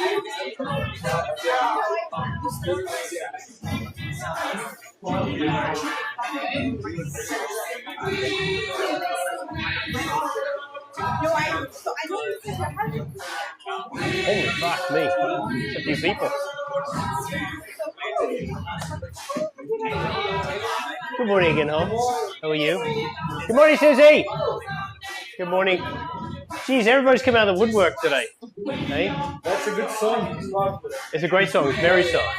Holy fuck me. It's a few people. Good morning again, Holmes. How are you? Good morning, Susie. Good morning. Geez, everybody's come out of the woodwork today. Hey? That's a good song. It's a great song. It's very soft.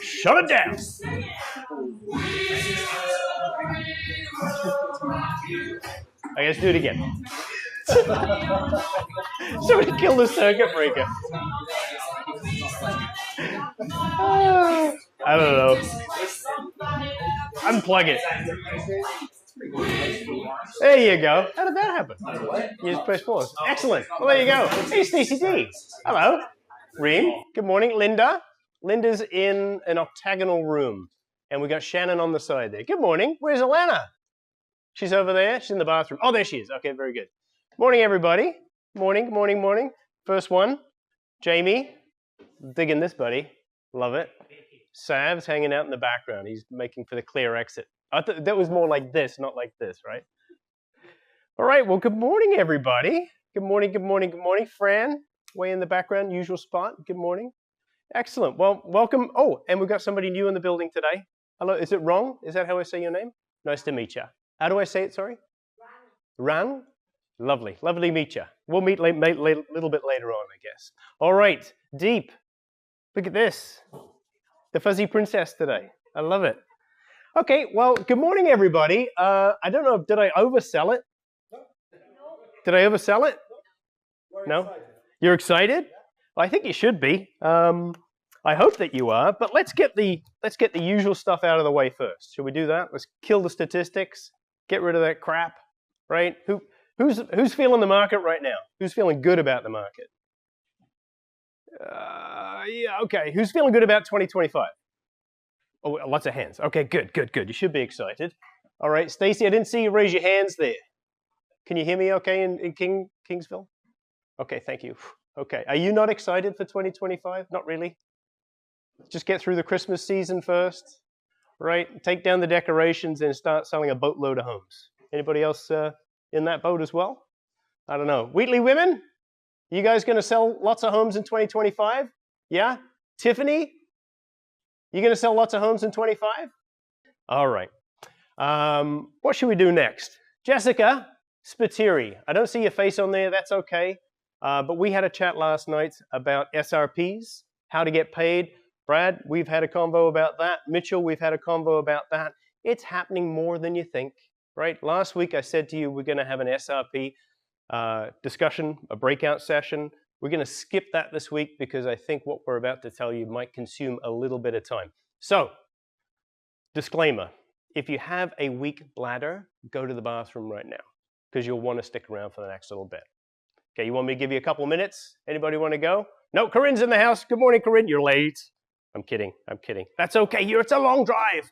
Shut it down. I guess do it again. Somebody kill the circuit breaker. I don't know. Unplug it. There you go. How did that happen? You just press pause. Excellent. Well, there you go. Hey, Stacey D. Hello. Reem. Good morning. Linda. Linda's in an octagonal room. And we got Shannon on the side there. Good morning. Where's Alana? She's over there. She's in the bathroom. Oh, there she is. Okay, very good. Morning, everybody. Morning, morning, morning. First one. Jamie. Digging this, buddy. Love it. Sav's hanging out in the background. He's making for the clear exit. I thought that was more like this, not like this, right? All right, well, good morning, everybody. Good morning, good morning, good morning. Fran, way in the background, usual spot. Good morning. Excellent. Well, welcome. Oh, and we've got somebody new in the building today. Hello, is it Rong? Is that how I say your name? Nice to meet you. How do I say it, sorry? Rang? Lovely. Lovely to meet you. We'll meet a little bit later on, I guess. All right, Deep. Look at this. The fuzzy princess today. I love it. Okay, well, good morning, everybody. I don't know, did I oversell it? Did I oversell it? No? You're excited? Well, I think you should be. I hope that you are, but let's get the usual stuff out of the way first. Shall we do that? Let's kill the statistics, get rid of that crap, right? Who's feeling the market right now? Who's feeling good about the market? Yeah, okay. Who's feeling good about 2025? Oh, lots of hands. Okay, good, good, good. You should be excited. All right, Stacy, I didn't see you raise your hands there. Can you hear me okay in Kingsville? Okay, thank you. Okay, are you not excited for 2025? Not really? Just get through the Christmas season first, right? Take down the decorations and start selling a boatload of homes. Anybody else in that boat as well? I don't know. Wheatley women? You guys going to sell lots of homes in 2025? Yeah? Tiffany? You going to sell lots of homes in 25? All right. What should we do next? Jessica Spiteri. I don't see your face on there. That's okay. But we had a chat last night about SRPs, how to get paid. Brad, we've had a convo about that. Mitchell, we've had a convo about that. It's happening more than you think, right? Last week I said to you we're going to have an SRP discussion, a breakout session. We're going to skip that this week because I think what we're about to tell you might consume a little bit of time. So, disclaimer, if you have a weak bladder, go to the bathroom right now because you'll want to stick around for the next little bit. Okay, you want me to give you a couple of minutes? Anybody want to go? No, Corinne's in the house. Good morning, Corinne. You're late. I'm kidding. I'm kidding. That's okay. It's a long drive.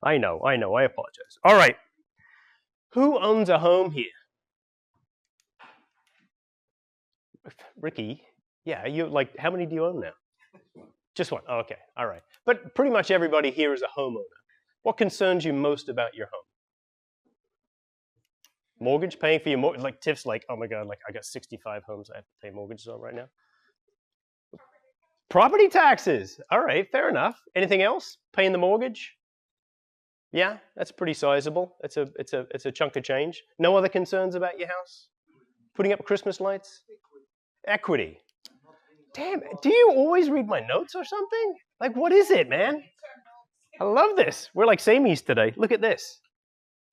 I know. I apologize. All right. Who owns a home here? Ricky, yeah, you like, how many do you own now? Just one. Oh, okay, all right. But pretty much everybody here is a homeowner. What concerns you most about your home? Mortgage, paying for your mortgage. Like Tiff's like, oh my God, like I got 65 homes I have to pay mortgages on right now. Property taxes. All right, fair enough. Anything else? Paying the mortgage? Yeah, that's pretty sizable. It's a chunk of change. No other concerns about your house? Putting up Christmas lights? Equity. Damn, do you always read my notes or something? Like, what is it, man? I love this. We're like samies today. Look at this.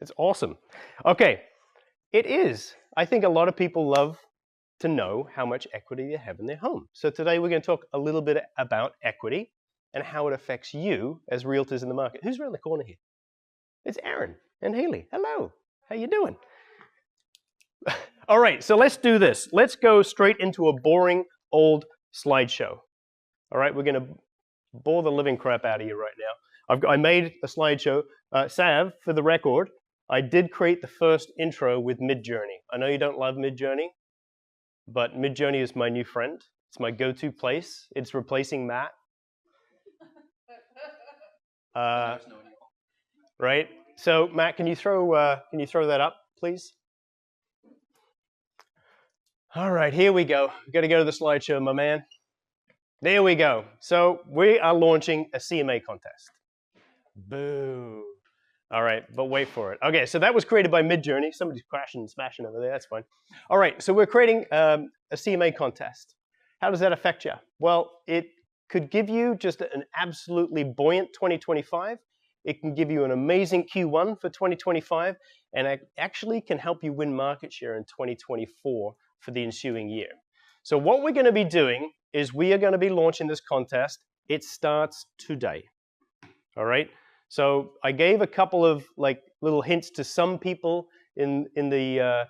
It's awesome. Okay, it is. I think a lot of people love to know how much equity they have in their home. So today we're going to talk a little bit about equity and how it affects you as realtors in the market. Who's around the corner here? It's Aaron and Haley. Hello. How you doing? All right, so let's do this. Let's go straight into a boring old slideshow. All right, we're going to bore the living crap out of you right now. I made a slideshow. Sav, for the record, I did create the first intro with Midjourney. I know you don't love Midjourney. but Midjourney is my new friend. It's my go-to place. It's replacing Matt. Right? So Matt, can you throw that up, please? All right, here we go. We've got to go to the slideshow, my man. There we go. So we are launching a CMA contest. Boo. All right, but wait for it. Okay, so that was created by Midjourney. Somebody's crashing and smashing over there. That's fine. All right, so we're creating a CMA contest. How does that affect you? Well, it could give you just an absolutely buoyant 2025. It can give you an amazing Q1 for 2025, and it actually can help you win market share in 2024 for the ensuing year. So what we're going to be doing is we are going to be launching this contest. It starts today. All right? So I gave a couple of little hints to some people in the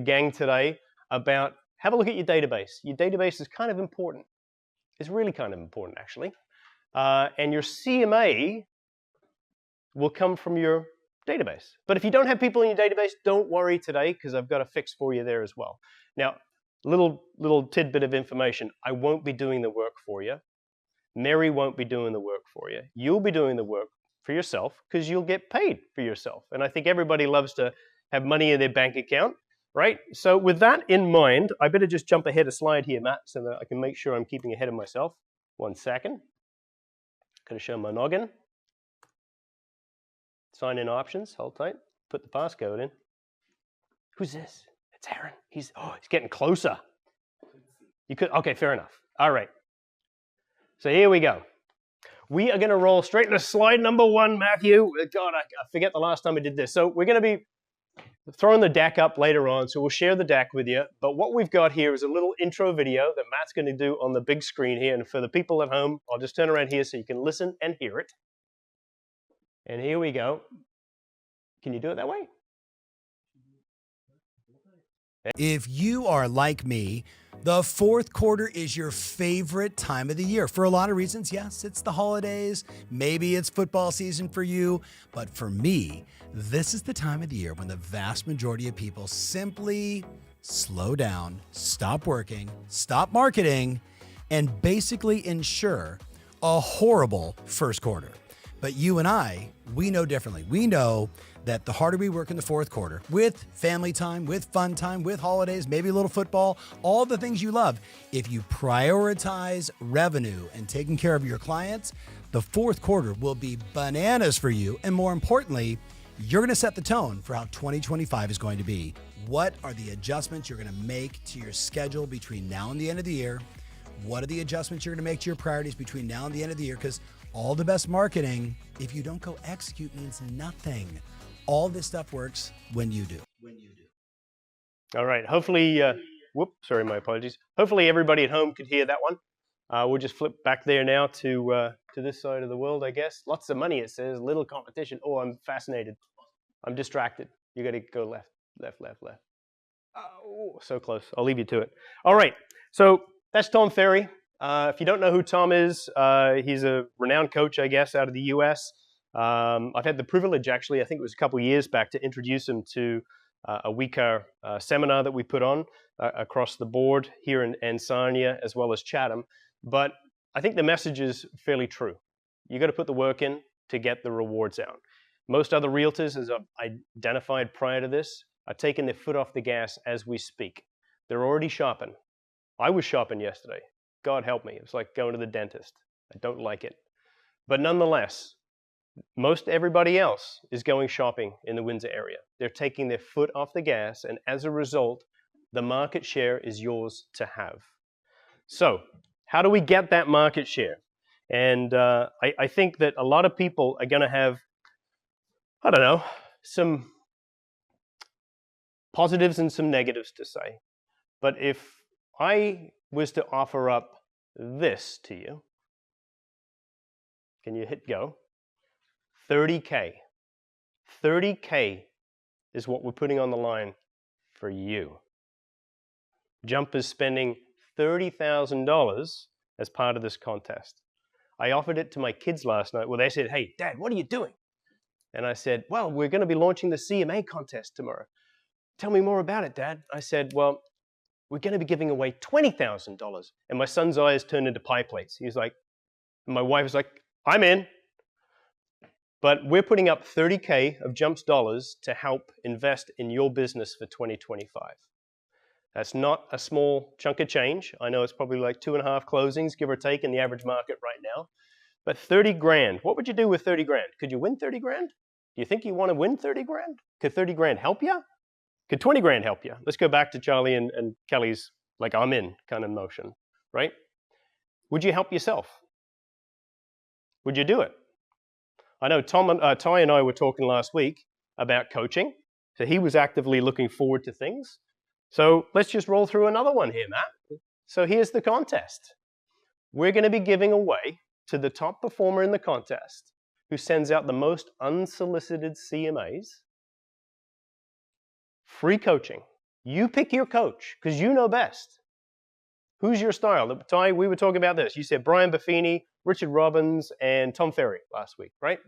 gang today about have a look at your database. Your database is kind of important. It's really kind of important, actually. And your CMA will come from your database. But if you don't have people in your database, don't worry today, because I've got a fix for you there as well. Now, little tidbit of information. I won't be doing the work for you. Mary won't be doing the work for you. You'll be doing the work for yourself, because you'll get paid for yourself. And I think everybody loves to have money in their bank account, right? So with that in mind, I better just jump ahead a slide here, Matt, so that I can make sure I'm keeping ahead of myself. 1 second. Going to show my noggin. Sign in options. Hold tight. Put the passcode in. Who's this? It's Aaron. He's getting closer. You could. Okay, fair enough. All right. So here we go. We are going to roll straight into slide number 1, Matthew. God, I forget the last time I did this. So we're going to be throwing the deck up later on, so we'll share the deck with you. But what we've got here is a little intro video that Matt's going to do on the big screen here. And for the people at home, I'll just turn around here so you can listen and hear it. And here we go. Can you do it that way? If you are like me, the fourth quarter is your favorite time of the year for a lot of reasons. Yes, it's the holidays. Maybe it's football season for you. But for me, this is the time of the year when the vast majority of people simply slow down, stop working, stop marketing, and basically ensure a horrible first quarter. But you and I, we know differently. We know that the harder we work in the fourth quarter, with family time, with fun time, with holidays, maybe a little football, all the things you love, if you prioritize revenue and taking care of your clients, the fourth quarter will be bananas for you. And more importantly, you're going to set the tone for how 2025 is going to be. What are the adjustments you're going to make to your schedule between now and the end of the year? What are the adjustments you're going to make to your priorities between now and the end of the year? Because all the best marketing, if you don't go execute, means nothing. All this stuff works when you do. All right. Hopefully, sorry, my apologies. Hopefully everybody at home could hear that one. We'll just flip back there now to this side of the world, I guess. Lots of money, it says. Little competition. Oh, I'm fascinated. I'm distracted. You got to go left. Oh, so close. I'll leave you to it. All right. So that's Tom Ferry. If you don't know who Tom is, he's a renowned coach, I guess, out of the US. I've had the privilege, actually, I think it was a couple of years back, to introduce him to a week-hour seminar that we put on across the board here in Sarnia as well as Chatham. But I think the message is fairly true. You got to put the work in to get the rewards out. Most other realtors, as I've identified prior to this, are taking their foot off the gas as we speak. They're already shopping. I was shopping yesterday. God help me. It's like going to the dentist. I don't like it. But nonetheless, most everybody else is going shopping in the Windsor area. They're taking their foot off the gas, and as a result, the market share is yours to have. So, how do we get that market share? And I think that a lot of people are going to have, I don't know, some positives and some negatives to say. But if I was to offer up this to you, can you hit go? 30K. 30K is what we're putting on the line for you. Jump is spending $30,000 as part of this contest. I offered it to my kids last night. Well, they said, "Hey, Dad, what are you doing?" And I said, "Well, we're going to be launching the CMA contest tomorrow." "Tell me more about it, Dad." I said, "Well, we're going to be giving away $20,000. And my son's eyes turned into pie plates. He's like, and my wife was like, I'm in. But we're putting up $30K of Jumps dollars to help invest in your business for 2025. That's not a small chunk of change. I know it's probably like 2.5 closings, give or take, in the average market right now. But 30 grand, what would you do with 30 grand? Could you win 30 grand? Do you think you want to win 30 grand? Could 30 grand help you? Could 20 grand help you? Let's go back to Charlie and Kelly's like I'm in kind of motion, right? Would you help yourself? Would you do it? I know Ty and I were talking last week about coaching. So he was actively looking forward to things. So let's just roll through another one here, Matt. So here's the contest. We're going to be giving away to the top performer in the contest who sends out the most unsolicited CMAs, free coaching. You pick your coach because you know best. Who's your style? Ty, we were talking about this. You said Brian Buffini, Richard Robbins, and Tom Ferry last week, right?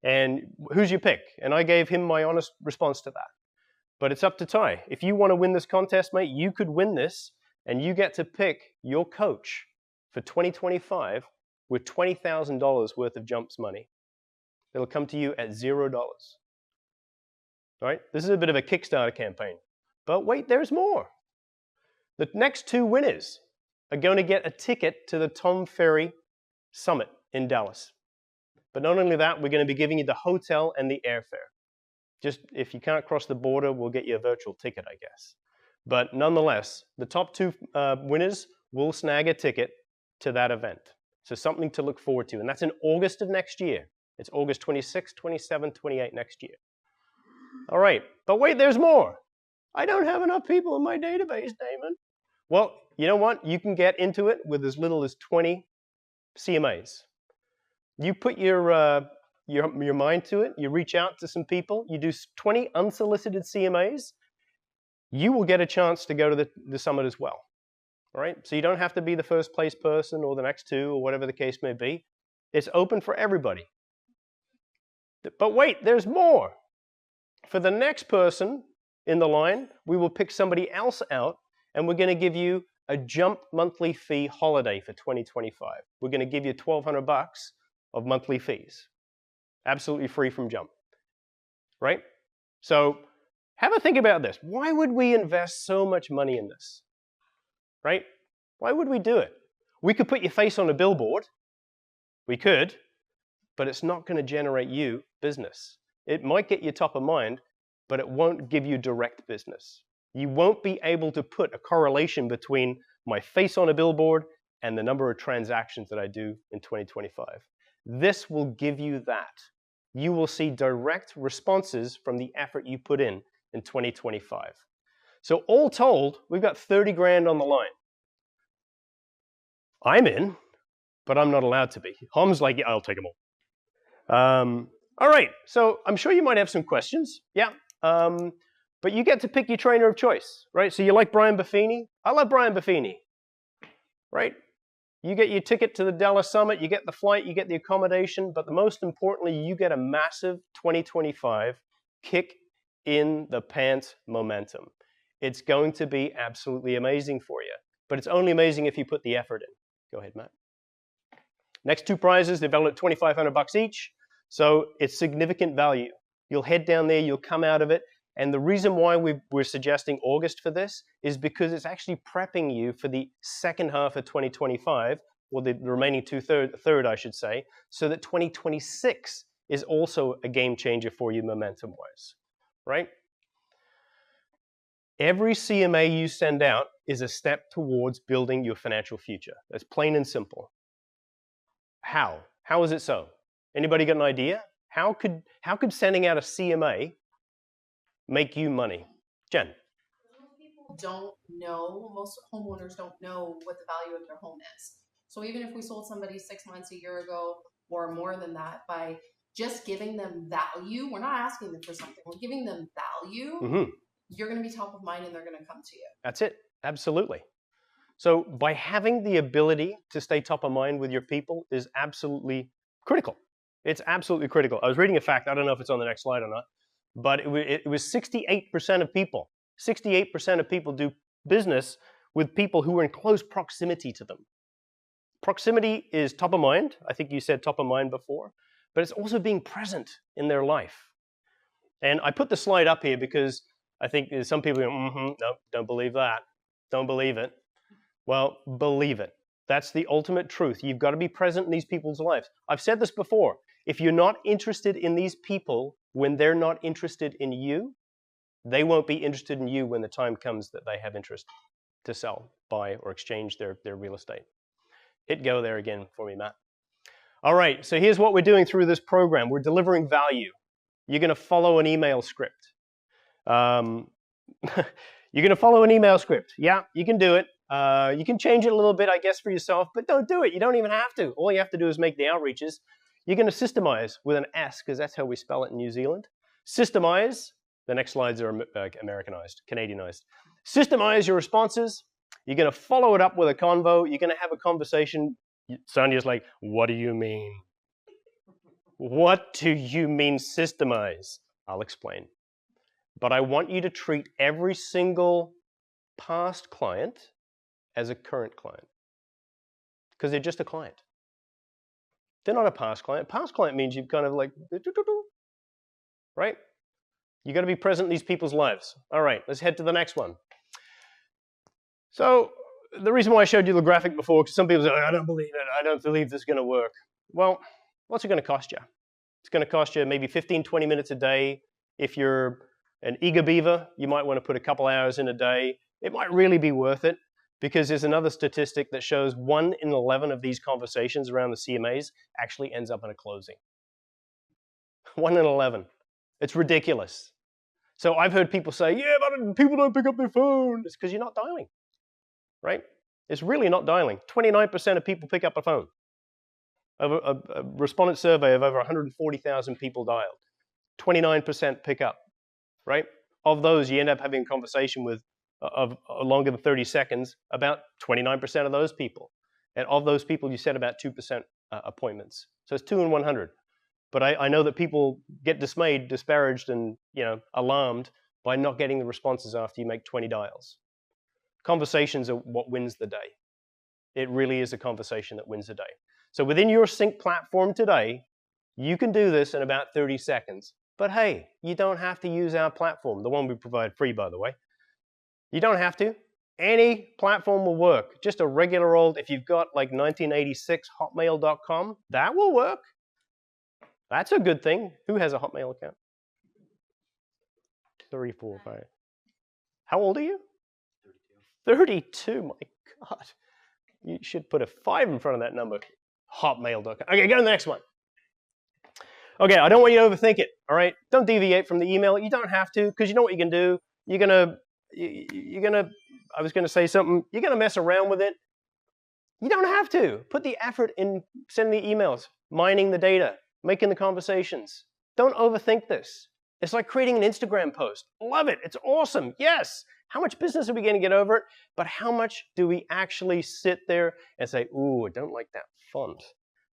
And who's your pick? And I gave him my honest response to that. But it's up to Ty. If you want to win this contest, mate, you could win this, and you get to pick your coach for 2025 with $20,000 worth of Jumps money. It'll come to you at $0. All right? This is a bit of a Kickstarter campaign. But wait, there's more. The next 2 winners are going to get a ticket to the Tom Ferry Summit in Dallas. But not only that, we're going to be giving you the hotel and the airfare. Just if you can't cross the border, we'll get you a virtual ticket, I guess. But nonetheless, the top 2 winners will snag a ticket to that event. So something to look forward to. And that's in August of next year. It's August 26, 27, 28 next year. All right. But wait, there's more. I don't have enough people in my database, Damon. Well, you know what? You can get into it with as little as 20 CMAs. You put your mind to it. You reach out to some people. You do 20 unsolicited CMAs. You will get a chance to go to the summit as well. All right? So you don't have to be the first place person or the next 2 or whatever the case may be. It's open for everybody. But wait, there's more. For the next person in the line, we will pick somebody else out, and we're going to give you a Jump monthly fee holiday for 2025. We're going to give you $1,200 of monthly fees. Absolutely free from Jump. Right? So have a think about this. Why would we invest so much money in this? Right? Why would we do it? We could put your face on a billboard. We could, but it's not going to generate you business. It might get you top of mind, but it won't give you direct business. You won't be able to put a correlation between my face on a billboard and the number of transactions that I do in 2025. This will give you that. You will see direct responses from the effort you put in 2025. So all told, we've got 30 grand on the line. I'm in, but I'm not allowed to be. Hom's like, yeah, I'll take them all. All right, so I'm sure you might have some questions. Yeah. But you get to pick your trainer of choice, right? So you like Brian Buffini? I love Brian Buffini, right? You get your ticket to the Dallas Summit, you get the flight, you get the accommodation, but most importantly, you get a massive 2025 kick in the pants momentum. It's going to be absolutely amazing for you, but it's only amazing if you put the effort in. Go ahead, Matt. Next 2 prizes, they're valued at $2,500 each, so it's significant value. You'll head down there, you'll come out of it, and the reason why we're suggesting August for this is because it's actually prepping you for the second half of 2025, or the remaining third, I should say, so that 2026 is also a game changer for you momentum-wise, right? Every CMA you send out is a step towards building your financial future. That's plain and simple. How? How is it so? Anybody got an idea? How could sending out a CMA make you money? Jen? Most people don't know, most homeowners don't know what the value of their home is. So even if we sold somebody 6 months, a year ago, or more than that, by just giving them value, we're not asking them for something, we're giving them value, you're going to be top of mind and they're going to come to you. That's it. Absolutely. So by having the ability to stay top of mind with your people is absolutely critical. It's absolutely critical. I was reading a fact, I don't know if it's on the next slide or not, but it was 68% of people do business with people who are in close proximity to them. Proximity is top of mind. I think you said top of mind before, but it's also being present in their life. And I put the slide up here because I think there's some people go, no, don't believe that. Don't believe it. Well, believe it. That's the ultimate truth. You've got to be present in these people's lives. I've said this before. If you're not interested in these people when they're not interested in you, they won't be interested in you when the time comes that they have interest to sell, buy, or exchange their real estate. Hit go there again for me, Matt. All right, so here's what we're doing through this program. We're delivering value. You're going to follow an email script. You're going to follow an email script. Yeah, you can do it. You can change it a little bit, I guess, for yourself, but don't do it. You don't even have to. All you have to do is make the outreaches. You're going to systemize with an S, because that's how we spell it in New Zealand. Systemize. The next slides are Americanized, Canadianized. Systemize your responses. You're going to follow it up with a convo. You're going to have a conversation. Sonia's like, what do you mean? What do you mean systemize? I'll explain. But I want you to treat every single past client as a current client, because they're just a client. They're not a past client. Past client means you've kind of like, right? You got to be present in these people's lives. All right, let's head to the next one. So the reason why I showed you the graphic before, because some people say, I don't believe it. I don't believe this is going to work. Well, what's it going to cost you? It's going to cost you maybe 15, 20 minutes a day. If you're an eager beaver, you might want to put a couple hours in a day. It might really be worth it, because there's another statistic that shows 1 in 11 of these conversations around the CMAs actually ends up in a closing. 1 in 11. It's ridiculous. So I've heard people say, yeah, but people don't pick up their phone. It's because you're not dialing, right? It's really not dialing. 29% of people pick up a phone. A respondent survey of over 140,000 people dialed. 29% pick up, right? Of those, you end up having a conversation with of longer than 30 seconds, about 29% of those people. And of those people, you said about 2% appointments. So it's 2 in 100. But I know that people get dismayed, disparaged, and alarmed by not getting the responses after you make 20 dials. Conversations are what wins the day. It really is a conversation that wins the day. So within your Sync platform today, you can do this in about 30 seconds. But hey, you don't have to use our platform, the one we provide free, by the way. You don't have to. Any platform will work. Just a regular old, if you've got like 1986 hotmail.com, that will work. That's a good thing. Who has a Hotmail account? 34, right? How old are you? 32. 32, my God. You should put a 5 in front of that number. Hotmail.com. Okay, go to the next one. Okay, I don't want you to overthink it, all right? Don't deviate from the email. You don't have to, because you know what you can do? You're gonna, I was gonna say something. You're gonna mess around with it. You don't have to. Put the effort in sending the emails, mining the data, making the conversations. Don't overthink this. It's like creating an Instagram post. Love it. It's awesome. Yes. How much business are we going to get over it? But how much do we actually sit there and say, ooh, I don't like that font.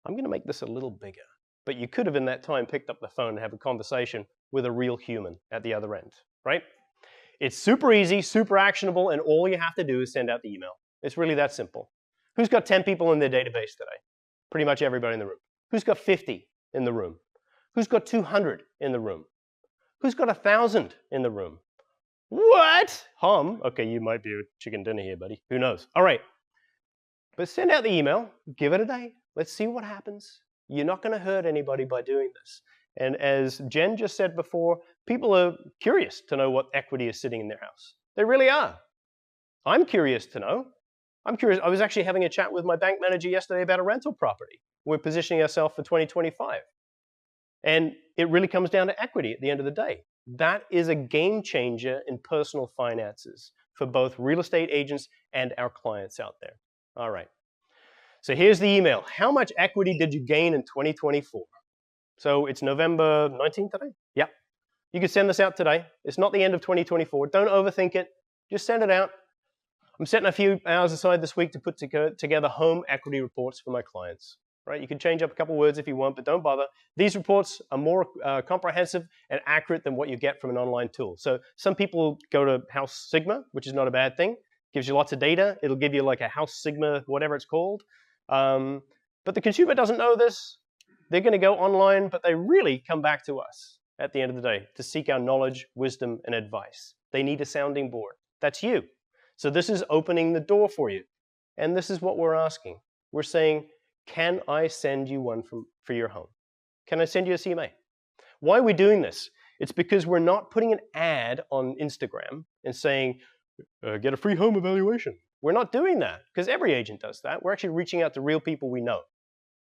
I'm going to make this a little bigger. But you could have in that time picked up the phone and have a conversation with a real human at the other end, right? It's super easy, super actionable, and all you have to do is send out the email. It's really that simple. Who's got 10 people in their database today? Pretty much everybody in the room. Who's got 50 in the room? Who's got 200 in the room? Who's got 1,000 in the room? What? Okay, you might be a chicken dinner here, buddy. Who knows? All right. But send out the email. Give it a day. Let's see what happens. You're not going to hurt anybody by doing this. And as Jen just said before, people are curious to know what equity is sitting in their house. They really are. I'm curious to know. I'm curious. I was actually having a chat with my bank manager yesterday about a rental property. We're positioning ourselves for 2025. And it really comes down to equity at the end of the day. That is a game changer in personal finances for both real estate agents and our clients out there. All right. So here's the email. How much equity did you gain in 2024? So it's November 19th today? Yeah. You can send this out today. It's not the end of 2024. Don't overthink it. Just send it out. I'm setting a few hours aside this week to put together home equity reports for my clients. Right? You can change up a couple words if you want, but don't bother. These reports are more comprehensive and accurate than what you get from an online tool. So some people go to House Sigma, which is not a bad thing. Gives you lots of data. It'll give you like a house sigma, whatever it's called. But the consumer doesn't know this. They're going to go online, but they really come back to us at the end of the day to seek our knowledge, wisdom, and advice. They need a sounding board. That's you. So this is opening the door for you. And this is what we're asking. We're saying, can I send you one for your home? Can I send you a CMA? Why are we doing this? It's because we're not putting an ad on Instagram and saying, get a free home evaluation. We're not doing that because every agent does that. We're actually reaching out to real people we know,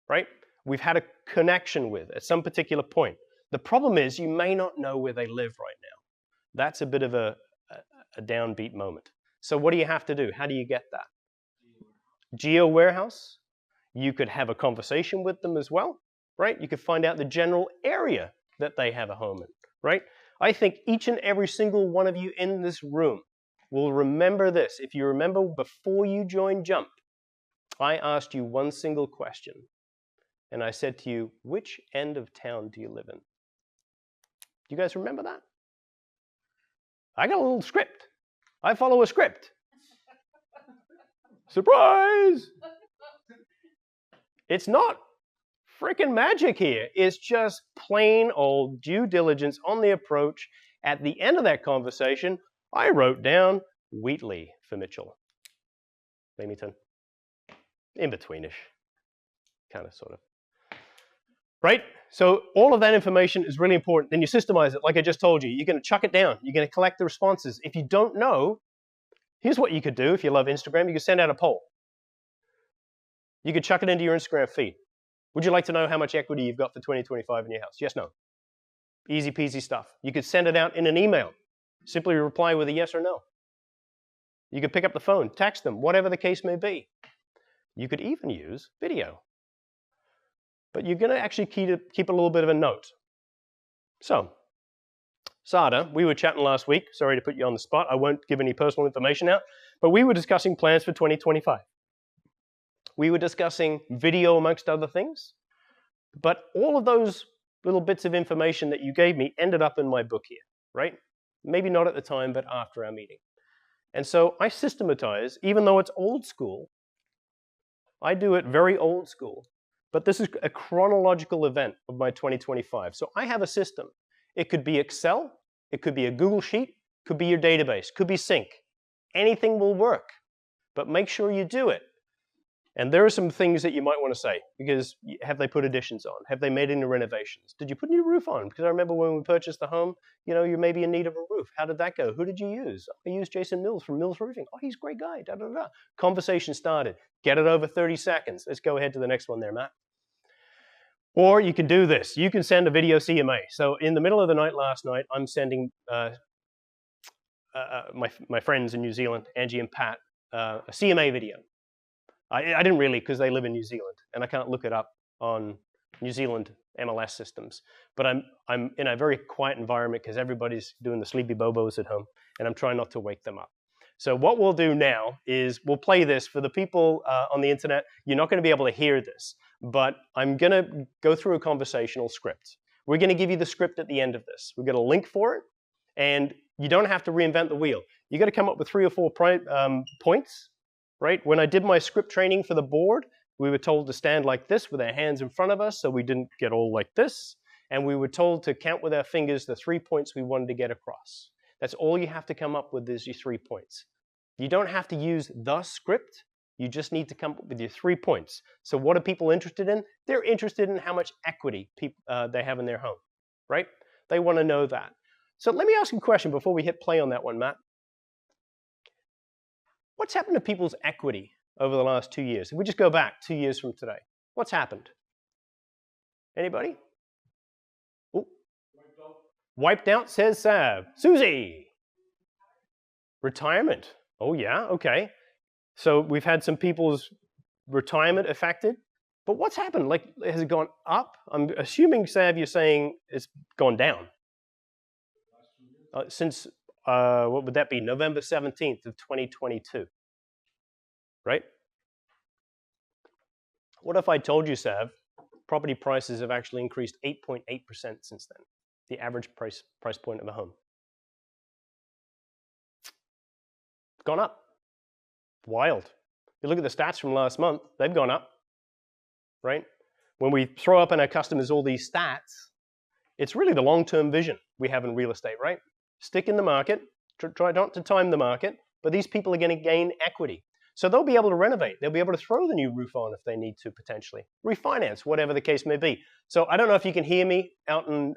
right? We've had a connection with at some particular point. The problem is you may not know where they live right now. That's a bit of a downbeat moment. So what do you have to do? How do you get that? Geo warehouse. You could have a conversation with them as well, right? You could find out the general area that they have a home in, right? I think each and every single one of you in this room will remember this. If you remember before you joined Jump, I asked you one single question. And I said to you, which end of town do you live in? Do you guys remember that? I got a little script. I follow a script. Surprise! It's not freaking magic here. It's just plain old due diligence on the approach. At the end of that conversation, I wrote down Wheatley for Mitchell. Leamington. In-betweenish. Kind of, sort of. Right? So all of that information is really important. Then you systemize it, like I just told you. You're going to chuck it down. You're going to collect the responses. If you don't know, here's what you could do if you love Instagram. You could send out a poll. You could chuck it into your Instagram feed. Would you like to know how much equity you've got for 2025 in your house? Yes, no. Easy peasy stuff. You could send it out in an email. Simply reply with a yes or no. You could pick up the phone, text them, whatever the case may be. You could even use video. But you're going to actually keep a little bit of a note. So, Sada, we were chatting last week. Sorry to put you on the spot. I won't give any personal information out. But we were discussing plans for 2025. We were discussing video amongst other things. But all of those little bits of information that you gave me ended up in my book here, right? Maybe not at the time, but after our meeting. And so I systematize, even though it's old school, I do it very old school. But this is a chronological event of my 2025. So I have a system. It could be Excel. It could be a Google Sheet. Could be your database. Could be Sync. Anything will work. But make sure you do it. And there are some things that you might want to say, because have they put additions on? Have they made any renovations? Did you put a new roof on? Because I remember when we purchased the home, you may be in need of a roof. How did that go? Who did you use? I used Jason Mills from Mills Roofing. Oh, he's a great guy. Da, da, da. Conversation started. Get it over 30 seconds. Let's go ahead to the next one there, Matt. Or you can do this. You can send a video CMA. So in the middle of the night last night, I'm sending my friends in New Zealand, Angie and Pat, a CMA video. I didn't really, because they live in New Zealand, and I can't look it up on New Zealand MLS systems. But I'm in a very quiet environment because everybody's doing the sleepy bobos at home, and I'm trying not to wake them up. So what we'll do now is we'll play this for the people on the internet. You're not going to be able to hear this, but I'm going to go through a conversational script. We're going to give you the script at the end of this. We've got a link for it, and you don't have to reinvent the wheel. You got to come up with 3 or 4 points. Right? When I did my script training for the board, we were told to stand like this with our hands in front of us so we didn't get all like this. And we were told to count with our fingers the 3 points we wanted to get across. That's all you have to come up with is your 3 points. You don't have to use the script. You just need to come up with your 3 points. So what are people interested in? They're interested in how much equity they have in their home, right? They want to know that. So let me ask you a question before we hit play on that one, Matt. What's happened to people's equity over the last 2 years? If we just go back 2 years from today, what's happened? Anybody? Ooh. Wiped out, says Sav. Susie. Retirement. Oh yeah, okay. So we've had some people's retirement affected. But what's happened? Like, has it gone up? I'm assuming, Sav, you're saying it's gone down. Since what would that be? November 17th of 2022, right? What if I told you, Sav, property prices have actually increased 8.8% since then, the average price point of a home? It's gone up. Wild. You look at the stats from last month, they've gone up, right? When we throw up in our customers all these stats, it's really the long-term vision we have in real estate, right? Stick in the market, try not to time the market, but these people are going to gain equity. So they'll be able to renovate. They'll be able to throw the new roof on if they need to, potentially. Refinance, whatever the case may be. So I don't know if you can hear me out in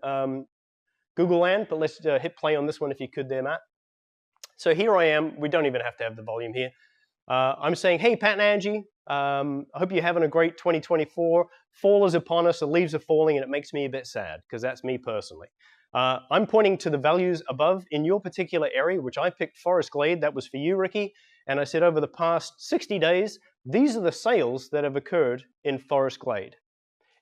Google land, but let's hit play on this one if you could there, Matt. So here I am. We don't even have to have the volume here. I'm saying, hey, Pat and Angie, I hope you're having a great 2024. Fall is upon us, the leaves are falling, and it makes me a bit sad, because that's me personally. I'm pointing to the values above in your particular area, which I picked Forest Glade. That was for you, Ricky. And I said over the past 60 days, these are the sales that have occurred in Forest Glade.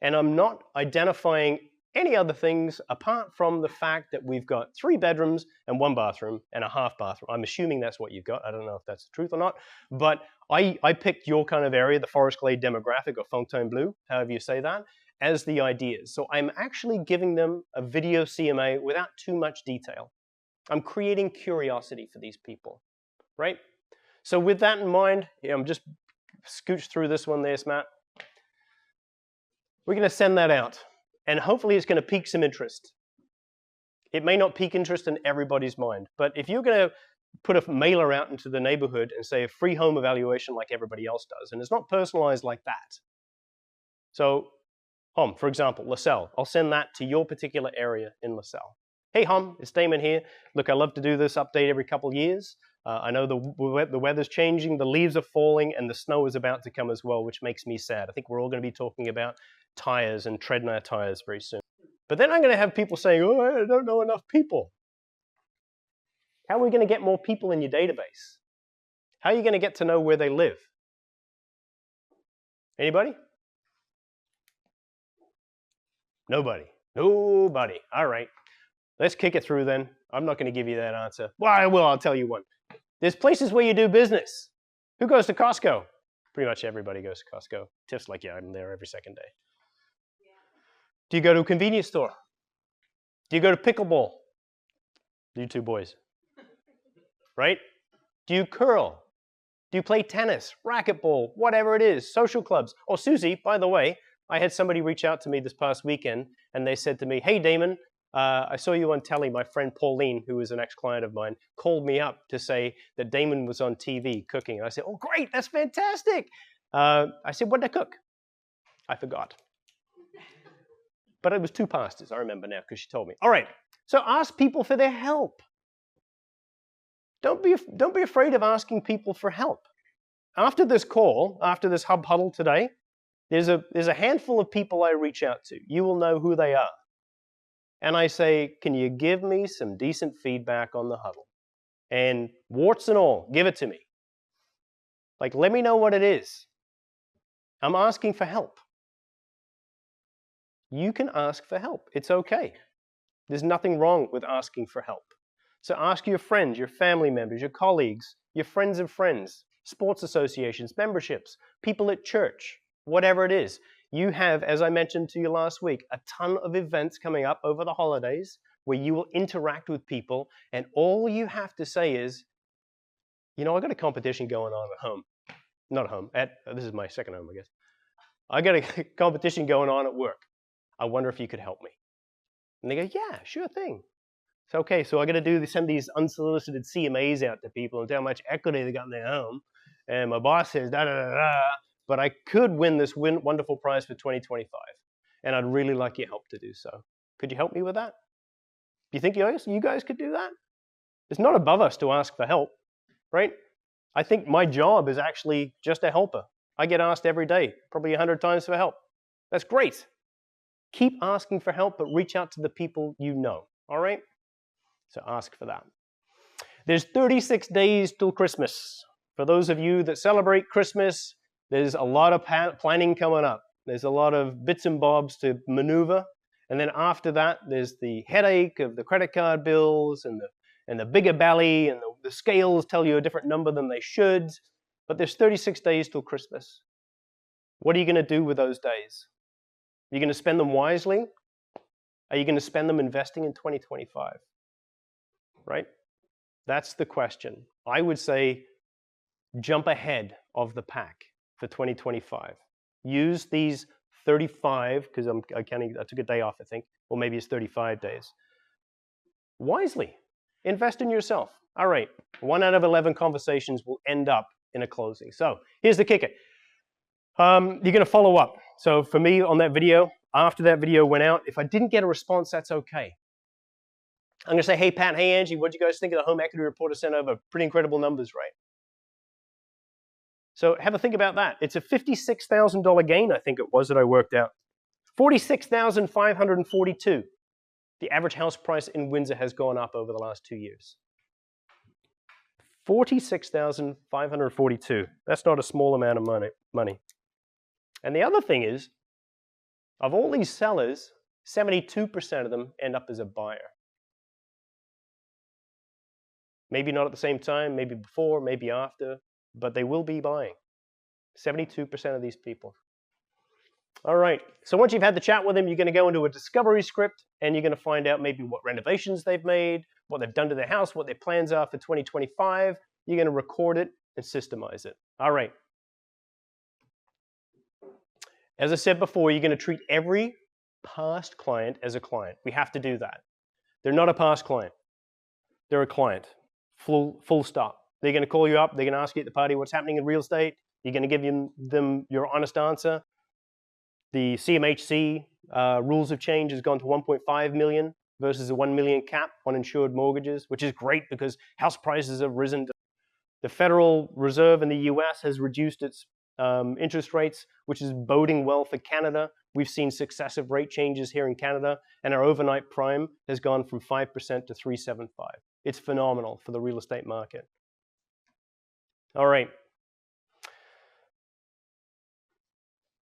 And I'm not identifying any other things apart from the fact that we've got 3 bedrooms and 1 bathroom and a half bathroom. I'm assuming that's what you've got. I don't know if that's the truth or not. But I picked your kind of area, the Forest Glade demographic, or Fontainebleau, however you say that, as the ideas. So I'm actually giving them a video CMA without too much detail. I'm creating curiosity for these people, right? So with that in mind, I'm just scooch through this one there, Matt. We're going to send that out, and hopefully it's going to pique some interest. It may not pique interest in everybody's mind, but if you're going to put a mailer out into the neighborhood and say a free home evaluation like everybody else does, and it's not personalized like that. So, Hom, for example, LaSalle, I'll send that to your particular area in LaSalle. Hey, Hom, it's Damon here. Look, I love to do this update every couple of years. I know the weather's changing, the leaves are falling, and the snow is about to come as well, which makes me sad. I think we're all going to be talking about tires and treading our tires very soon. But then I'm going to have people saying, oh, I don't know enough people. How are we going to get more people in your database? How are you going to get to know where they live? Anybody? Nobody. Nobody. All right. Let's kick it through then. I'm not going to give you that answer. Well, I will. I'll tell you one. There's places where you do business. Who goes to Costco? Pretty much everybody goes to Costco. Tiff's like, yeah, I'm there every second day. Yeah. Do you go to a convenience store? Do you go to pickleball? You two boys. Right? Do you curl? Do you play tennis, racquetball, whatever it is, social clubs? Oh, Susie, by the way, I had somebody reach out to me this past weekend, and they said to me, hey, Damon, I saw you on telly. My friend Pauline, who is an ex-client of mine, called me up to say that Damon was on TV cooking. And I said, oh, great, that's fantastic. I said, what did I cook? I forgot. But it was 2 pastas, I remember now, because she told me. All right, so ask people for their help. Don't be afraid of asking people for help. After this call, after this hub huddle today, there's a handful of people I reach out to. You will know who they are. And I say, can you give me some decent feedback on the huddle? And warts and all, give it to me. Like, let me know what it is. I'm asking for help. You can ask for help. It's okay. There's nothing wrong with asking for help. So ask your friends, your family members, your colleagues, your friends of friends, sports associations, memberships, people at church, whatever it is. You have, as I mentioned to you last week, a ton of events coming up over the holidays where you will interact with people, and all you have to say is, you know, I got a competition going on at home. Not at home. This is my second home, I guess. I got a competition going on at work. I wonder if you could help me. And they go, yeah, sure thing. It's okay, so I got to send these unsolicited CMAs out to people and tell how much equity they got in their home. And my boss says, da da da da. But I could win this wonderful prize for 2025. And I'd really like your help to do so. Could you help me with that? Do you think you guys could do that? It's not above us to ask for help, right? I think my job is actually just a helper. I get asked every day, probably 100 times for help. That's great. Keep asking for help, but reach out to the people you know, all right? So ask for that. There's 36 days till Christmas. For those of you that celebrate Christmas, there's a lot of planning coming up. There's a lot of bits and bobs to maneuver. And then after that, there's the headache of the credit card bills and the bigger belly, and the scales tell you a different number than they should. But there's 36 days till Christmas. What are you going to do with those days? Are you going to spend them wisely? Are you going to spend them investing in 2025? Right? That's the question. I would say jump ahead of the pack for 2025. Use these 35, because I took a day off, I think, or maybe it's 35 days. Wisely. Invest in yourself. All right, 1 out of 11 conversations will end up in a closing. So here's the kicker. You're going to follow up. So for me on that video, after that video went out, if I didn't get a response, that's okay. I'm going to say, hey, Pat, hey, Angie, what do you guys think of the home equity report I sent over? Pretty incredible numbers, right? So have a think about that. It's a $56,000 gain, I think it was, that I worked out. 46,542. The average house price in Windsor has gone up over the last 2 years. 46,542. That's not a small amount of money. And the other thing is, of all these sellers, 72% of them end up as a buyer. Maybe not at the same time, maybe before, maybe after, but they will be buying. 72% of these people. All right, so once you've had the chat with them, you're going to go into a discovery script, and you're going to find out maybe what renovations they've made, what they've done to their house, what their plans are for 2025. You're going to record it and systemize it. All right. As I said before, you're going to treat every past client as a client. We have to do that. They're not a past client. They're a client. Full stop. They're going to call you up. They're going to ask you at the party what's happening in real estate. You're going to give them your honest answer. The CMHC rules of change has gone to 1.5 million versus a 1 million cap on insured mortgages, which is great because house prices have risen. The Federal Reserve in the US has reduced its interest rates, which is boding well for Canada. We've seen successive rate changes here in Canada, and our overnight prime has gone from 5% to 3.75. It's phenomenal for the real estate market. All right.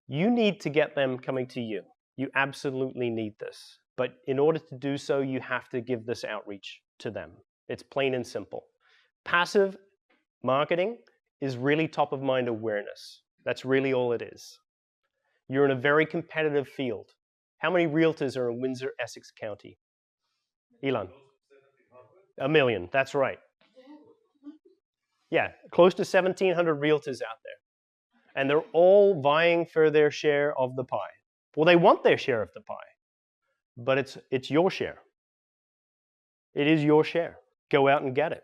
You need to get them coming to you. You absolutely need this. But in order to do so, you have to give this outreach to them. It's plain and simple. Passive marketing is really top of mind awareness. That's really all it is. You're in a very competitive field. How many realtors are in Windsor, Essex County? Elon? 1 million, that's right. Yeah, close to 1,700 realtors out there. And they're all vying for their share of the pie. Well, they want their share of the pie, but it's your share. It is your share. Go out and get it.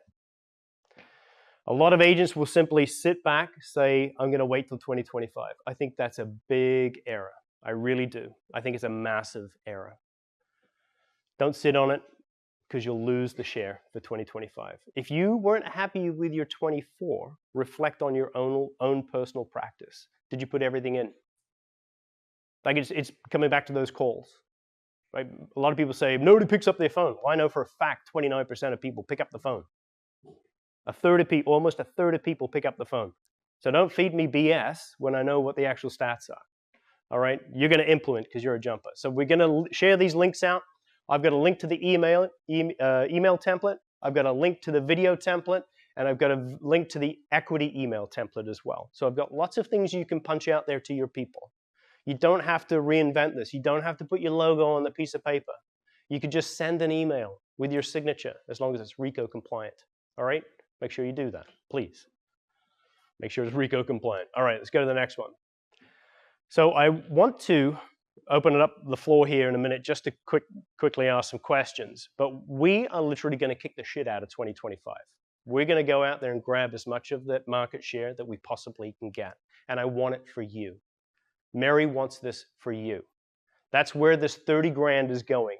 A lot of agents will simply sit back, say, I'm going to wait till 2025. I think that's a big error. I really do. I think it's a massive error. Don't sit on it because you'll lose the share for 2025. If you weren't happy with your 24, reflect on your own personal practice. Did you put everything in? Like it's coming back to those calls. Right? A lot of people say, nobody picks up their phone. Well, I know for a fact 29% of people pick up the phone. Almost a third of people pick up the phone. So don't feed me BS when I know what the actual stats are. All right? You're going to implement because you're a jumper. So we're going to share these links out. I've got a link to the email template. I've got a link to the video template. And I've got a link to the equity email template as well. So I've got lots of things you can punch out there to your people. You don't have to reinvent this. You don't have to put your logo on the piece of paper. You could just send an email with your signature as long as it's RICO compliant. All right? Make sure you do that, please. Make sure it's RICO compliant. All right, let's go to the next one. So I want to open up the floor here in a minute just to quickly ask some questions. But we are literally going to kick the shit out of 2025. We're going to go out there and grab as much of that market share that we possibly can get. And I want it for you. Mary wants this for you. That's where this 30 grand is going.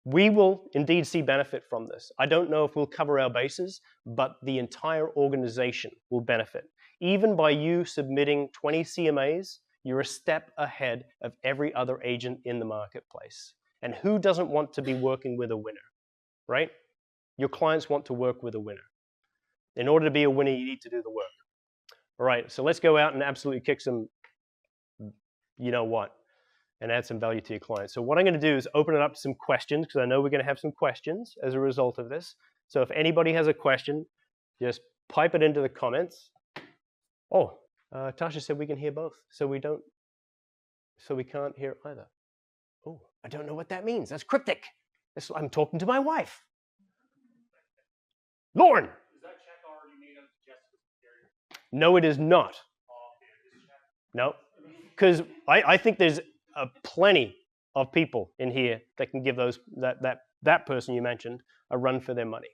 We will indeed see benefit from this. I don't know if we'll cover our bases, but the entire organization will benefit. Even by you submitting 20 CMAs, you're a step ahead of every other agent in the marketplace. And who doesn't want to be working with a winner, right? Your clients want to work with a winner. In order to be a winner, you need to do the work. All right, so let's go out and absolutely kick some, you know what, and add some value to your clients. So what I'm going to do is open it up to some questions, because I know we're going to have some questions as a result of this. So if anybody has a question, just pipe it into the comments. Oh, Tasha said we can hear both, so we can't hear either. Oh, I don't know what that means. That's cryptic. I'm talking to my wife. Lauren. Is that check already made up to Jessica's No, it is not. No, because I think there's plenty of people in here that can give that person you mentioned a run for their money.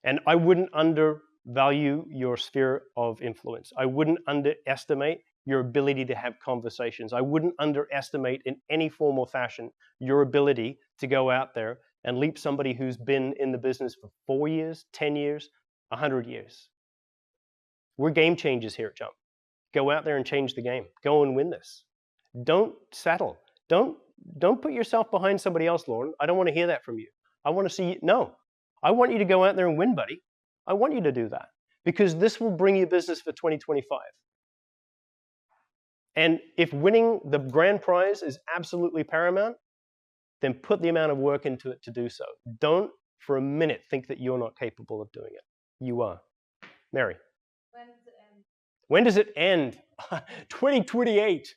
And I wouldn't undervalue your sphere of influence. I wouldn't underestimate your ability to have conversations. I wouldn't underestimate in any form or fashion your ability to go out there and leap somebody who's been in the business for 4 years, 10 years, 100 years. We're game changers here at Jump. Go out there and change the game. Go and win this. Don't settle. Don't put yourself behind somebody else, Lauren. I don't want to hear that from you. I want to see you. No. I want you to go out there and win, buddy. I want you to do that because this will bring you business for 2025. And if winning the grand prize is absolutely paramount, then put the amount of work into it to do so. Don't for a minute think that you're not capable of doing it. You are. Mary. When does it end? 2028.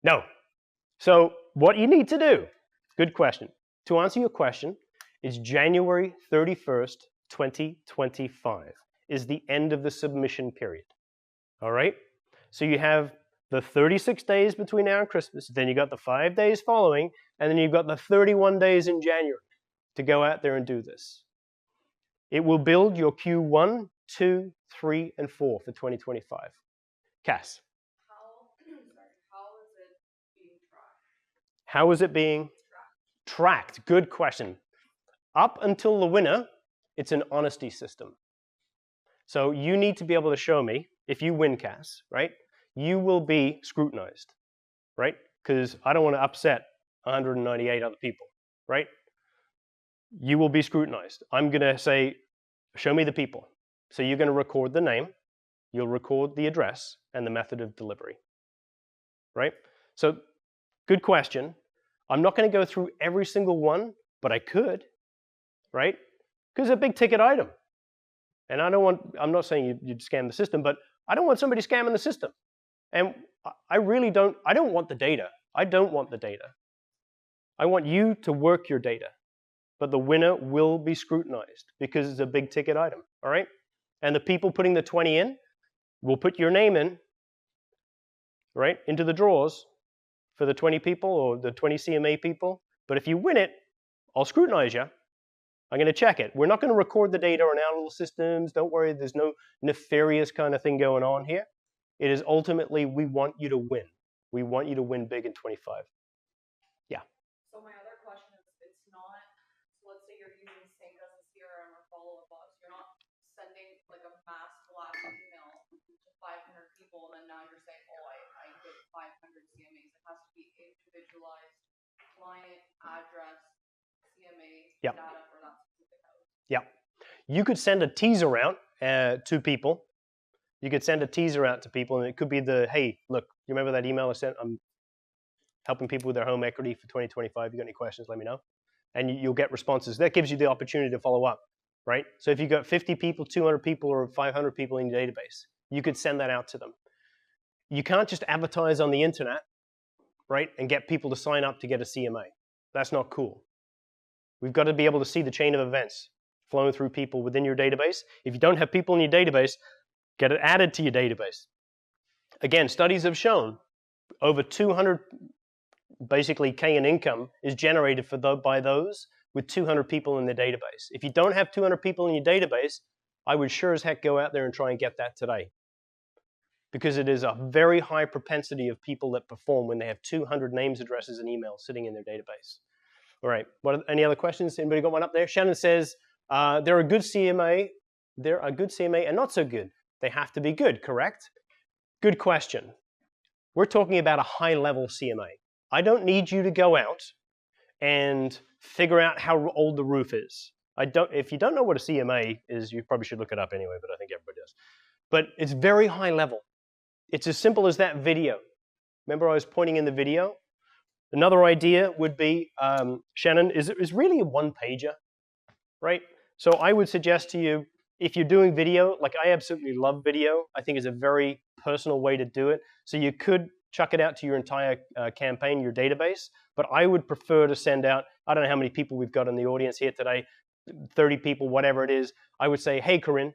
No. So what you need to do, good question. To answer your question, is January 31st, 2025 is the end of the submission period. All right? So you have the 36 days between now and Christmas, then you got the 5 days following, and then you've got the 31 days in January to go out there and do this. It will build your Q1, 2, 3, and 4 for 2025. Cass. How is it being tracked? Good question. Up until the winner, it's an honesty system. So you need to be able to show me, if you win, Cass, right, you will be scrutinized, right? Because I don't want to upset 198 other people, right? You will be scrutinized. I'm going to say, show me the people. So you're going to record the name, you'll record the address, and the method of delivery, right? So good question. I'm not going to go through every single one, but I could, right? Because it's a big ticket item. And I'm not saying you'd scam the system, but I don't want somebody scamming the system. And I don't want the data. I don't want the data. I want you to work your data. But the winner will be scrutinized because it's a big ticket item, all right? And the people putting the 20 in will put your name in, right, into the drawers for the 20 people or the 20 CMA people. But if you win it, I'll scrutinize you. I'm going to check it. We're not going to record the data on our little systems. Don't worry, there's no nefarious kind of thing going on here. It is ultimately, we want you to win. We want you to win big in 25. Yeah. So my other question is, it's not, so let's say you're using Sync as a CRM or follow-up box. You're not sending like a mass blast email to 500 people, and then now you're saying, oh, I did 500 CMAs. It has to be individualized client address, CMA Yep. data for that specific house. Yeah. You could send a teaser out to people. You could send a teaser out to people, and it could be hey, look, you remember that email I sent? I'm helping people with their home equity for 2025. You got any questions, let me know. And you'll get responses. That gives you the opportunity to follow up, right? So if you've got 50 people, 200 people, or 500 people in your database, you could send that out to them. You can't just advertise on the internet, right, and get people to sign up to get a CMA. That's not cool. We've got to be able to see the chain of events flowing through people within your database. If you don't have people in your database, get it added to your database. Again, studies have shown over 200 basically K in income is generated by those with 200 people in their database. If you don't have 200 people in your database, I would sure as heck go out there and try and get that today. Because it is a very high propensity of people that perform when they have 200 names, addresses, and emails sitting in their database. All right, any other questions? Anybody got one up there? Shannon says, there are good CMA and not so good. They have to be good, correct? Good question. We're talking about a high-level CMA. I don't need you to go out and figure out how old the roof is. If you don't know what a CMA is, you probably should look it up anyway, but I think everybody does. But it's very high level. It's as simple as that video. Remember I was pointing in the video? Another idea would be, Shannon, is really a one-pager, right? So I would suggest to you, if you're doing video, like I absolutely love video. I think it's a very personal way to do it. So you could chuck it out to your entire campaign, your database, but I would prefer to send out, I don't know how many people we've got in the audience here today, 30 people, whatever it is. I would say, hey, Corinne,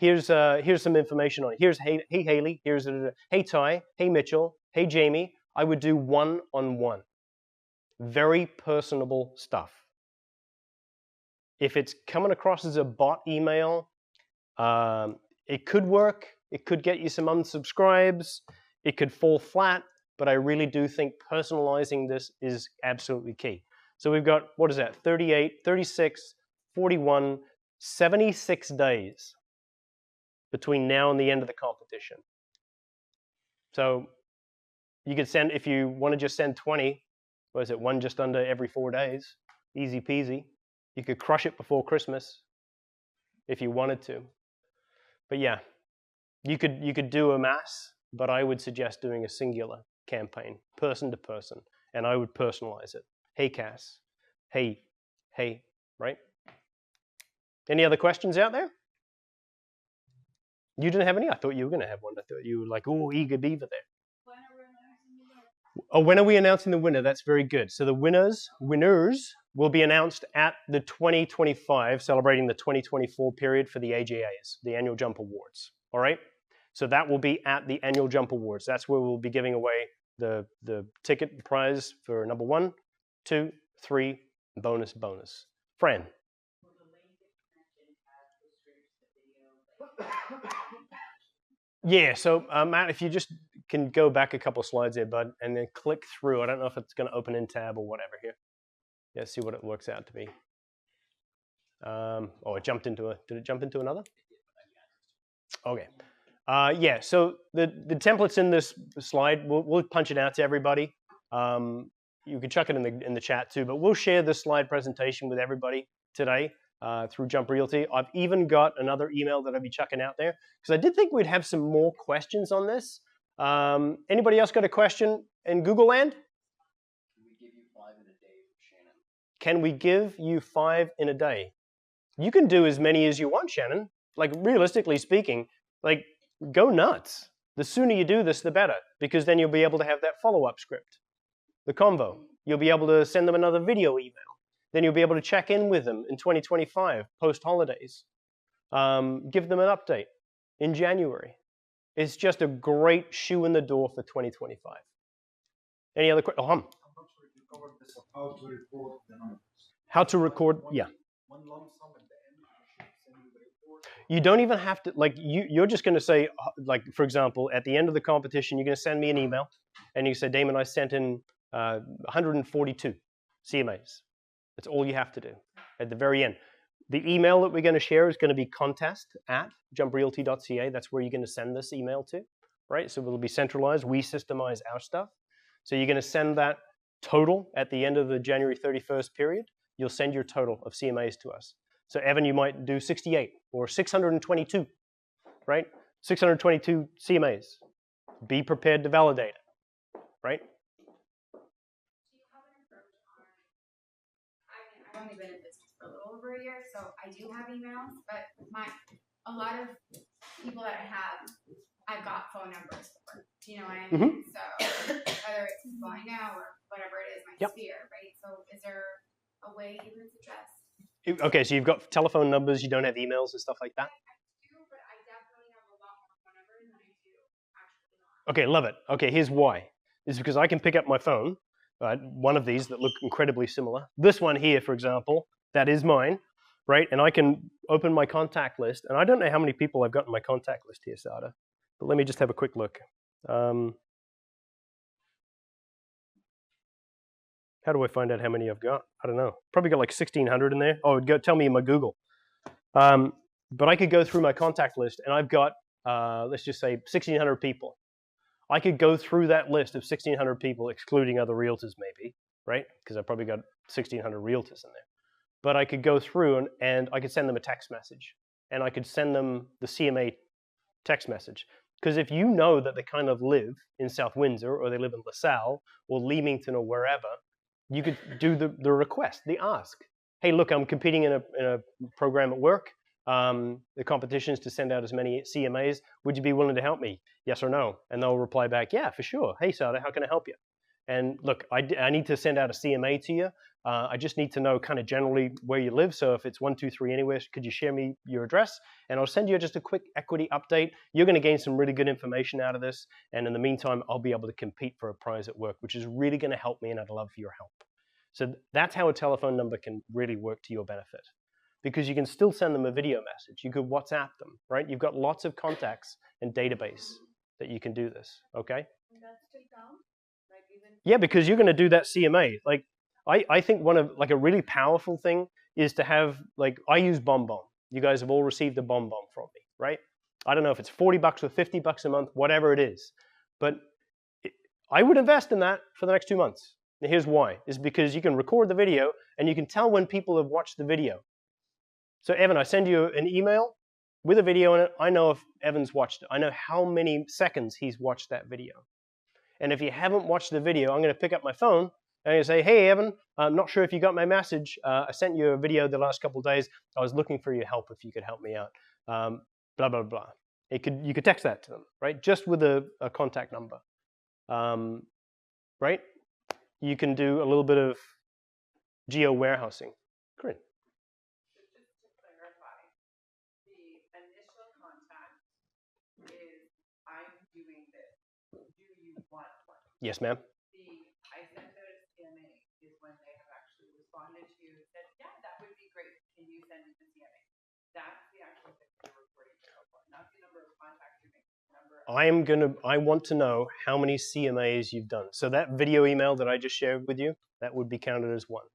here's some information on it. Here's hey Haley, here's hey Ty, hey Mitchell, hey Jamie. I would do one-on-one. Very personable stuff. If it's coming across as a bot email, it could work. It could get you some unsubscribes. It could fall flat, but I really do think personalizing this is absolutely key. So we've got, what is that, 38, 36, 41, 76 days between now and the end of the competition. So you could send, if you want to just send 20, what is it, one just under every 4 days, easy peasy. You could crush it before Christmas if you wanted to. But yeah, you could do a mass, but I would suggest doing a singular campaign, person to person, and I would personalize it. Hey, Cass. Hey, right? Any other questions out there? You didn't have any? I thought you were going to have one. I thought you were like, oh, eager beaver there. Oh, when are we announcing the winner? That's very good. So the winners will be announced at the 2025, celebrating the 2024 period for the AJAs, the Annual Jump Awards. All right? So that will be at the Annual Jump Awards. That's where we'll be giving away the ticket prize for number 1, 2, 3, bonus. Fran. Yeah, so Matt, if you just can go back a couple slides there, bud, and then click through. I don't know if it's going to open in tab or whatever here. Yeah, see what it works out to be. Oh, it jumped into did it jump into another? Okay. Yeah, so the template's in this slide. We'll punch it out to everybody. You can chuck it in the chat too, but we'll share this slide presentation with everybody today through Jump Realty. I've even got another email that I'll be chucking out there because I did think we'd have some more questions on this. Anybody else got a question in Google land? Can we give you 5 in a day? You can do as many as you want, Shannon. Like, realistically speaking, like, go nuts. The sooner you do this, the better, because then you'll be able to have that follow-up script, the convo. You'll be able to send them another video email. Then you'll be able to check in with them in 2025, post-holidays. Give them an update in January. It's just a great shoe in the door for 2025. Any other questions? I'm not sure if you covered this, how to record the numbers. How to record, yeah. One lump sum at the end, you should send you the report. You don't even have to, like, you're just going to say, like, for example, at the end of the competition, you're going to send me an email, and you say, Damon, I sent in 142 CMAs. That's all you have to do at the very end. The email that we're going to share is going to be contest@jumprealty.ca. That's where you're going to send this email to, right? So it'll be centralized. We systemize our stuff. So you're going to send that total at the end of the January 31st period. You'll send your total of CMAs to us. So Evan, you might do 68 or 622, right? 622 CMAs. Be prepared to validate it, right? I've only been in business for a little over a year, so I do have emails, but a lot of people that I have, I've got phone numbers for. Do you know what I mean? So whether it's people I know or whatever it is, my sphere, right? So is there a way you would suggest? Okay, so you've got telephone numbers, you don't have emails and stuff like that? I do, but I definitely have a lot more phone numbers than I do actually not. Okay, love it. Okay, here's why. It's because I can pick up my phone, right, one of these that look incredibly similar. This one here, for example, that is mine, right? And I can open my contact list, and I don't know how many people I've got in my contact list here, Sada, but let me just have a quick look. How do I find out how many I've got? I don't know. Probably got like 1,600 in there. Oh, go tell me in my Google. But I could go through my contact list, and I've got, let's just say, 1,600 people. I could go through that list of 1,600 people, excluding other realtors maybe, right? Because I've probably got 1,600 realtors in there. But I could go through, and I could send them a text message. And I could send them the CMA text message. Because if you know that they kind of live in South Windsor, or they live in LaSalle, or Leamington, or wherever, you could do the request, the ask. Hey, look, I'm competing in a program at work. The competition is to send out as many CMAs. Would you be willing to help me? Yes or no? And they'll reply back, yeah, for sure. Hey, Sada, how can I help you? And look, I need to send out a CMA to you, I just need to know kind of generally where you live. So if it's 123 anywhere, could you share me your address? And I'll send you just a quick equity update. You're going to gain some really good information out of this. And in the meantime, I'll be able to compete for a prize at work, which is really going to help me, and I'd love for your help. So that's how a telephone number can really work to your benefit, because you can still send them a video message. You could WhatsApp them, right? You've got lots of contacts and database that you can do this, okay? And that's still count? Like even Yeah, because you're going to do that CMA. Like, I think one of, like, a really powerful thing is to have, like, I use BombBomb. You guys have all received a BombBomb from me, right? I don't know if it's $40 or $50 a month, whatever it is. But I would invest in that for the next 2 months. And here's why. Is because you can record the video and you can tell when people have watched the video. So Evan, I send you an email with a video in it. I know if Evan's watched it. I know how many seconds he's watched that video. And if you haven't watched the video, I'm going to pick up my phone and I'm going to say, hey, Evan, I'm not sure if you got my message. I sent you a video the last couple of days. I was looking for your help if you could help me out. Blah, blah, blah. You could text that to them, right? Just with a contact number, right? You can do a little bit of geo-warehousing. Corinne. Just to clarify, the initial contact is, I'm doing this. Do you want one? Yes, ma'am. I sent out a CMA is when they have actually responded to you and said, yeah, that would be great. Can you send me the CMA? That's the actual thing you're reporting yourself on, not the number of contacts you make. I want to know how many CMAs you've done. So that video email that I just shared with you, that would be counted as one.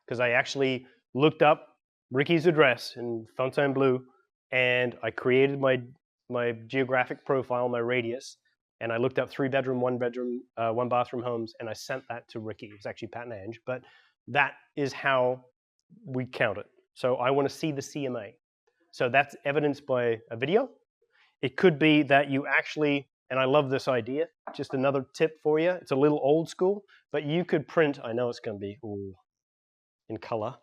Because I actually looked up Ricky's address in Fontainebleau, and I created my geographic profile, my radius, and I looked up 3-bedroom, 1-bedroom, 1-bathroom homes, and I sent that to Ricky. It was actually Pat and Ange, but that is how we count it. So I want to see the CMA. So that's evidenced by a video. It could be that you actually, and I love this idea, just another tip for you. It's a little old school, but you could print, I know it's going to be in color.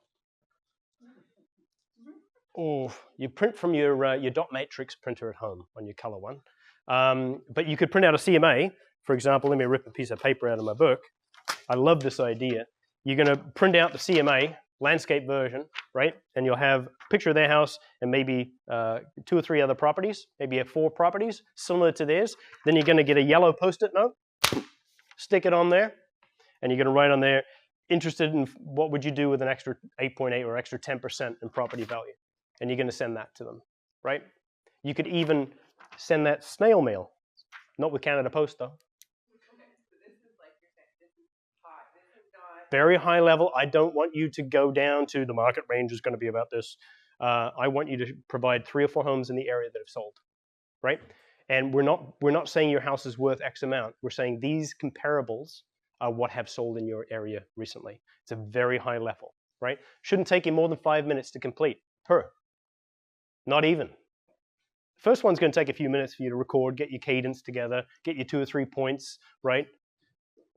Oh, you print from your dot matrix printer at home on your color one. But you could print out a CMA. For example, let me rip a piece of paper out of my book. I love this idea. You're going to print out the CMA, landscape version, right? And you'll have a picture of their house and maybe 2 or 3 other properties. Maybe you have 4 properties similar to theirs. Then you're going to get a yellow Post-it note, stick it on there, and you're going to write on there, interested in what would you do with an extra 8.8 or extra 10% in property value. And you're going to send that to them, right? You could even send that snail mail, not with Canada Post though. Very high level. I don't want you to go down to the market range is going to be about this. I want you to provide 3 or 4 homes in the area that have sold, right? And we're not saying your house is worth X amount. We're saying these comparables are what have sold in your area recently. It's a very high level, right? Shouldn't take you more than 5 minutes to complete. Not even. First one's going to take a few minutes for you to record, get your cadence together, get your 2 or 3 points, right?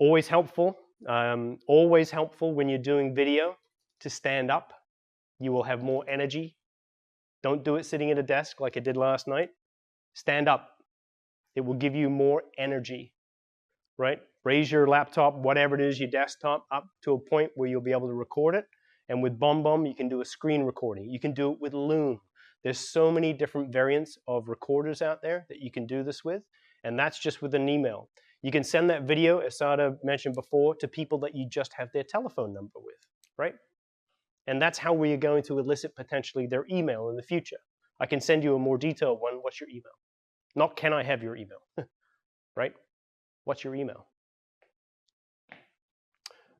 Always helpful. Always helpful when you're doing video to stand up. You will have more energy. Don't do it sitting at a desk like I did last night. Stand up. It will give you more energy, right? Raise your laptop, whatever it is, your desktop, up to a point where you'll be able to record it. And with BombBomb, you can do a screen recording. You can do it with Loom. There's so many different variants of recorders out there that you can do this with. And that's just with an email. You can send that video, as Sada mentioned before, to people that you just have their telephone number with, right? And that's how we are going to elicit potentially their email in the future. I can send you a more detailed one. What's your email? Not can I have your email, right? What's your email?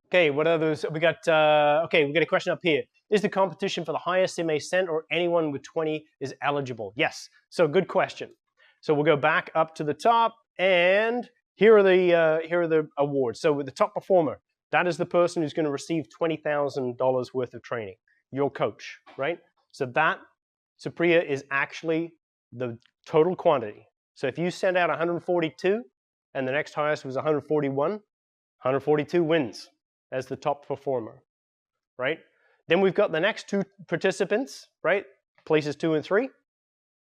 Okay, what others? We got a question up here. Is the competition for the highest CMA sent or anyone with 20 is eligible? Yes, so good question. So we'll go back up to the top and here are the awards. So with the top performer, that is the person who's going to receive $20,000 worth of training, your coach, right? So that, Supriya, is actually the total quantity. So if you send out 142 and the next highest was 141, 142 wins as the top performer, right? Then we've got the next 2 participants, right? Places 2 and 3.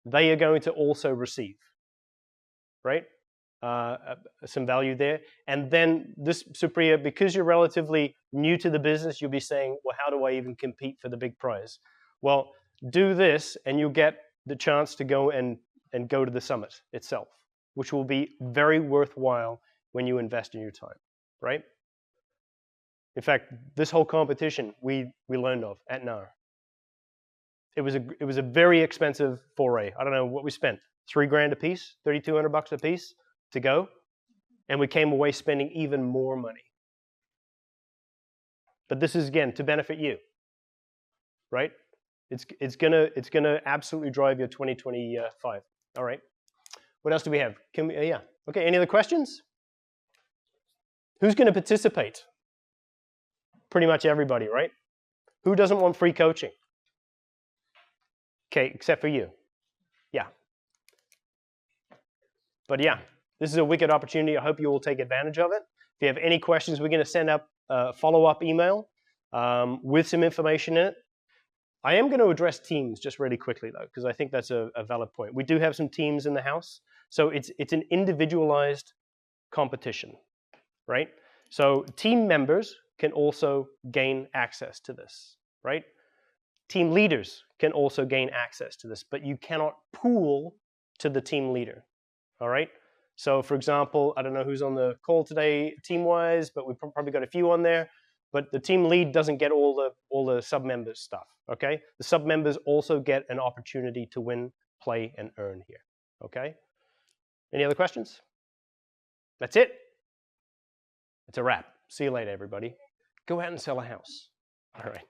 They are going to also receive, right? some value there. And then this, Supriya, because you're relatively new to the business, you'll be saying, well, how do I even compete for the big prize? Well, do this and you'll get the chance to go and go to the summit itself, which will be very worthwhile when you invest in your time, right? In fact, this whole competition we learned of at NAR. It was a very expensive foray. I don't know what we spent, $3,000 a piece, $3,200 a piece to go, and we came away spending even more money. But this is, again, to benefit you, right? It's gonna absolutely drive your 2025. All right. What else do we have? Can we? Yeah. Okay. Any other questions? Who's going to participate? Pretty much everybody, right? Who doesn't want free coaching? Okay, except for you. Yeah. But yeah, this is a wicked opportunity. I hope you will take advantage of it. If you have any questions, we're going to send up a follow-up email with some information in it. I am going to address teams just really quickly, though, because I think that's a valid point. We do have some teams in the house. So it's an individualized competition, right? So team members can also gain access to this, right? Team leaders can also gain access to this, but you cannot pool to the team leader, all right? So, for example, I don't know who's on the call today team-wise, but we've probably got a few on there. But the team lead doesn't get all the sub-members stuff, okay? The sub-members also get an opportunity to win, play, and earn here, okay? Any other questions? That's it. It's a wrap. See you later, everybody. Go out and sell a house. All right.